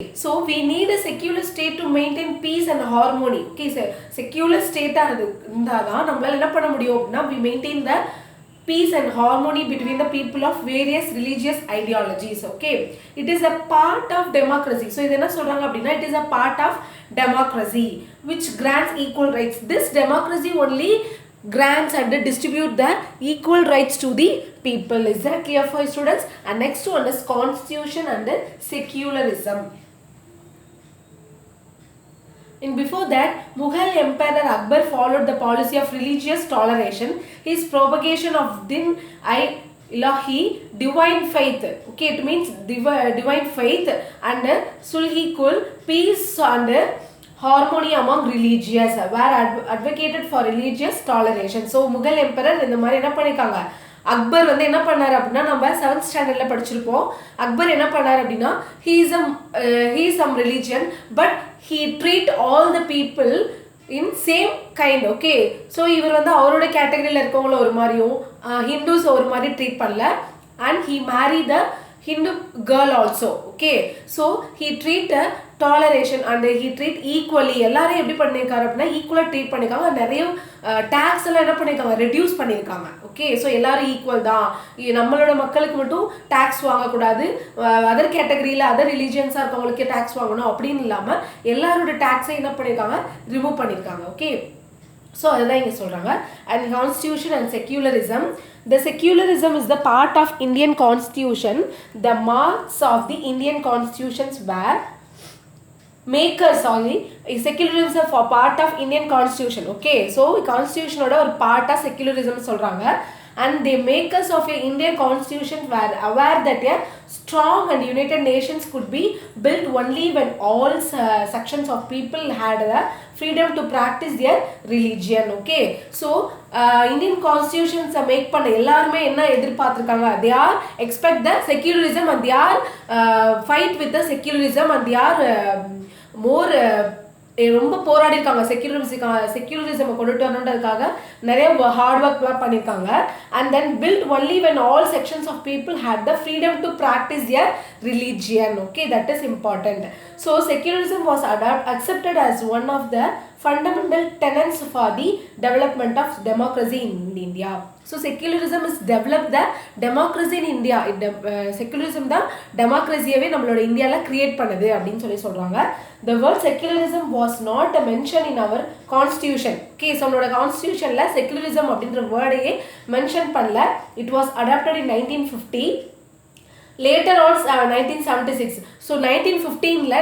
So we need a secular state to maintain peace and harmony. Okay, sir. Secular state இருந்தாதான் நம்மளால என்ன பண்ண முடியும் அப்படின்னா we maintain the peace and harmony between the people of various religious ideologies. Okay, it is a part of democracy. So இது என்ன சொல்றாங்க அப்படின்னா it is a part of democracy which grants equal rights. This democracy only grants and distribute the equal rights to the people. Is that clear for students? And next one is constitution and secularism. And before that, Mughal Emperor Akbar followed the policy of religious toleration. His propagation of Din-i-Ilahi, divine faith. Okay, it means divine faith and sulhikul, peace and harmony among religious were advocated for religious toleration. So Mughal Emperor இந்த மாதிரி என்ன பண்ணிருக்காங்க, அக்பர் வந்து என்ன பண்ணார் அப்படின்னா நம்ம 7th ஸ்டாண்டர்டில் படிச்சிருப்போம். அக்பர் என்ன பண்ணார் அப்படின்னா he is some religion but he treat all the people in same kind. Okay, so இவர் வந்து அவரோட கேட்டகரியில் இருக்கவங்கள ஒரு மாதிரியும் ஹிந்துஸ் ஒரு மாதிரி ட்ரீட் பண்ணல. And he marry the Hindu girl also. Okay, so he treat toleration and he treat equally. எல்லாரையும் எப்படி பண்ணியிருக்காரு அப்படின்னா ஈக்குவலாக ட்ரீட் பண்ணியிருக்காங்க. நிறைய டேக்ஸ் எல்லாம் என்ன பண்ணியிருக்காங்க, ரெடியூஸ் பண்ணியிருக்காங்க. ஓகே, ஸோ எல்லாரும் ஈக்குவல் தான், நம்மளோட மக்களுக்கு மட்டும் டேக்ஸ் வாங்கக்கூடாது, அதர் கேட்டகரியில் அதர் ரிலீஜியன்ஸாக இருக்கவங்களுக்கே டேக்ஸ் வாங்கணும் அப்படின்னு இல்லாமல் எல்லாரோட டேக்ஸை என்ன பண்ணியிருக்காங்க, ரிமூவ் பண்ணியிருக்காங்க. ஓகே, ஸோ அதுதான் இங்கே சொல்கிறாங்க. And constitution and secularism. The secularism is the part of Indian constitution. The marks of the Indian constitutions were secularism for part of Indian constitution. Okay, so constitution oda or part of secularism solranga. And the makers of a Indian constitution were aware that a strong and united nations could be built only when all sections of people had the freedom to practice their religion. Okay, so Indian constitutions make பண்ண எல்லாருமே என்ன எதிர்பார்த்திருக்காங்க, they are expect the secularism and they are fight with the secularism and they are more ரொம்ப போராடி இருக்காங்க. Secularism கொண்டுட்டு வரணுன்றதுக்காக நிறைய hard ஒர்க்லாம் பண்ணியிருக்காங்க. And then build only when all sections of people had the freedom to practise their religion. Okay, that is important. So secularism was accepted as one of the fundamental tenets for the development of democracy in India. So secularism is developed the democracy in India. Secularism தான் டெமோக்ரஸியவே நம்மளோட இந்தியாவில் create பண்ணுது அப்படின்னு சொல்கிறாங்க. The word secularism was not mentioned in our constitution. Okay, so நம்மளோட கான்ஸ்டியூஷனில் secularism அப்படின்ற வேர்டையே mention பண்ணல. It was adopted in 1950. Later on 1976. So 1915ல